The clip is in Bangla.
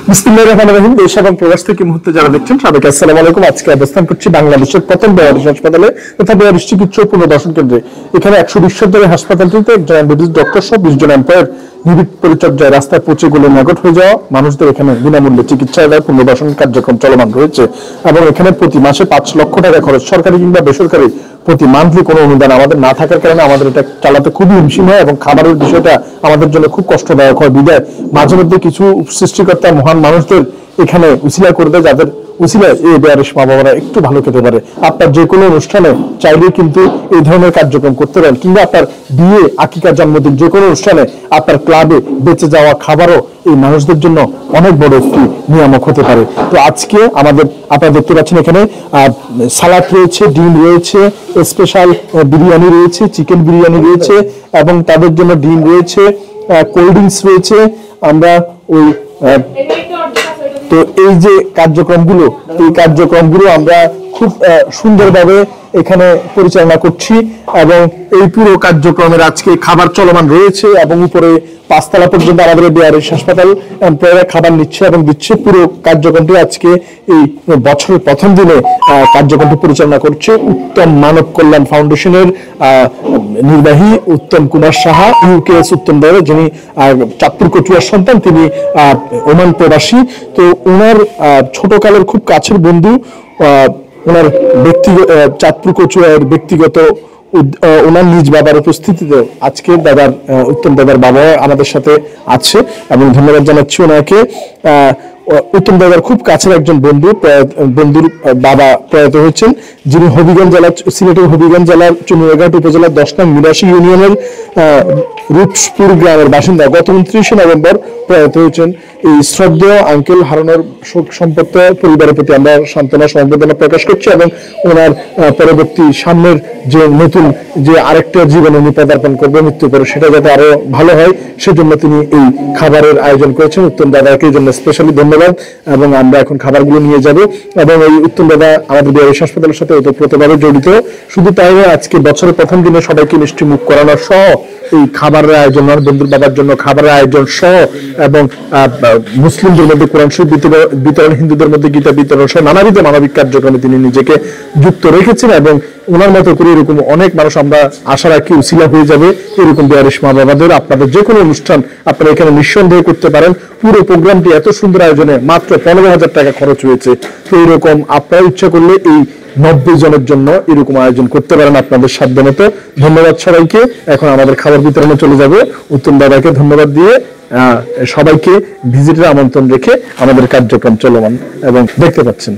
বিসমিল্লাহির রহমানির রহিম। দেশ এবং প্রবাস থেকে মুহূর্তে যারা দেখছেন সবাইকে আসসালামু আলাইকুম। আজকে অবস্থান করছি বাংলাদেশের প্রথম বেয়ারিশ হাসপাতালে তথা বেয়ারিশ চিকিৎসা পুনর্বাসন কেন্দ্রে। এখানে 120 শয্যার হাসপাতালটিতে একজন এমবিবিএস ডক্টর সহ 20 জন এমপ্লয়ের নিবিড় পরিচর্যায় রাস্তায় পৌঁছে গেলে ন্যাগট হয়ে যাওয়া মানুষদের এখানে বিনামূল্যে চিকিৎসা দেওয়ার পুনর্বাসন কার্যক্রম চলমান রয়েছে এবং এখানে প্রতি মাসে 5 লক্ষ টাকা খরচ, সরকারি কিংবা বেসরকারি প্রতি মান্থলি কোনো অনুদান আমাদের না থাকার কারণে আমাদের এটা চালাতে খুবই হিমশিম হয় এবং খাবারের বিষয়টা আমাদের জন্য খুব কষ্টদায়ক হয়। বিদায় মাঝে মধ্যে কিছু সৃষ্টিকর্তা মহান মানুষদের এখানে উসিলা করে দেয়, যাদের উসিলায় এই বেয়ারিশ মা বাবারা একটু ভালো খেতে পারে। আপনার যে কোনো অনুষ্ঠানে চাইলে কিন্তু এই ধরনের কার্যক্রম করতে পারেন, কিংবা আপনার বিয়ে, আকিকা, জন্মদিন যে কোনো অনুষ্ঠানে আপনার ক্লাবে বেঁচে যাওয়া খাবারও এই মানুষদের জন্য অনেক বড় একটি নিয়ামক হতে পারে। তো আজকে আমাদের আপনারা দেখতে পাচ্ছেন এখানে সালাদ রয়েছে, ডিম রয়েছে, স্পেশাল বিরিয়ানি রয়েছে, চিকেন বিরিয়ানি রয়েছে এবং তাদের জন্য ডিম রয়েছে, কোল্ড ড্রিঙ্কস রয়েছে। আমরা ওই তো এই যে কার্যক্রমগুলো, এই কার্যক্রমগুলো আমরা খুব সুন্দরভাবে এখানে পরিচালনা করছি এবং এই পুরো কার্যক্রমের আজকে খাবার চলমান রয়েছে এবং উপরে 5 তলা পর্যন্ত আমাদের বেয়ারিশ হাসপাতাল এমপ্লয়িরা খাবার নিচ্ছে এবং দিচ্ছে। পুরো কার্যক্রমটি আজকে এই বছরের প্রথম দিনে কার্যক্রমটি পরিচালনা করছে উত্তম মানব কল্যাণ ফাউন্ডেশনের নির্বাহী উত্তম কুমার সাহা, ইউকেএস উত্তম দেব, যিনি চাঁদপুর কচুয়ার সন্তান, তিনি ওমান প্রবাসী। তো ওনার ছোটকালের খুব কাছের বন্ধু, ওনার ব্যক্তিগত চাঁদপুর কচুয়ার ব্যক্তিগত ওনার নিজ বাবার উপস্থিতিতে আজকে দাদার উত্তম দাদার বাবা আমাদের সাথে আছে এবং ধন্যবাদ জানাচ্ছি ওনাকে। উত্তম দাদার খুব কাছের একজন বন্ধুর বাবা প্রয়াত হয়েছেন, যিনি হবিগঞ্জ জেলা, সিলেটের হবিগঞ্জ জেলার চুনিয়াঘাট উপজেলার 10 নং মিরাশি ইউনিয়নের রূপসপুর গ্রামের বাসিন্দা। গত 29 নভেম্বর প্রয়াত হয়েছেন। এই শ্রদ্ধেয় আঙ্কেল হারানোর শোক সম্পর্ক পরিবারের প্রতি আমরা সান্ত্বনা সমবেদনা প্রকাশ করছি এবং ওনার পরবর্তী সামনের যে নতুন যে আরেকটা জীবন উনি পদার্পণ করবে মৃত্যু পরে, সেটা যাতে আরো ভালো হয় সেজন্য তিনি এই খাবারের আয়োজন করেছেন। উত্তম দাদাকে এই জন্য স্পেশালি ধন্যবাদ এবং আমরা এখন খাবারগুলো নিয়ে যাব এবং এই উত্তম দাদা আমাদের বেয়ারিশ হাসপাতালের সাথে ওতপ্রোতভাবে জড়িত। শুধু তাই নয়, আজকে বছরের প্রথম দিনে সবাইকে মিষ্টি মুখ করানোর সহ এই খাবারের আয়োজন, বন্ধুর বাবার জন্য খাবারের আয়োজন সহ এবং মুসলিমদের মধ্যে কোরআন শরীফ বিতরণ, হিন্দুদের মধ্যে গীতা বিতরণ সহ নানাবিধ মানবিক কার্যক্রমে তিনি নিজেকে যুক্ত রেখেছেন এবং ওনার মতো করে এরকম অনেক মানুষ আমরা আশা রাখি উসিলা হয়ে যাবে এরকম বেয়ারিশ মা বাবাদের। আপনাদের যে কোনো অনুষ্ঠান আপনারা এখানে নিঃসন্দেহে করতে পারেন। পুরো প্রোগ্রামটি এত সুন্দর আয়োজনে মাত্র 15,000 টাকা খরচ হয়েছে। তো এরকম আপনারা ইচ্ছা করলে এই 90 জনের জন্য এরকম আয়োজন করতে পারেন আপনাদের সাধ্য মতো। ধন্যবাদ সবাইকে। এখন আমাদের খাবার বিতরণে চলে যাবে। উত্তম দাদাকে ধন্যবাদ দিয়ে সবাইকে ভিজিটের আমন্ত্রণ রেখে আমাদের কার্যক্রম চলমান এবং দেখতে পাচ্ছেন।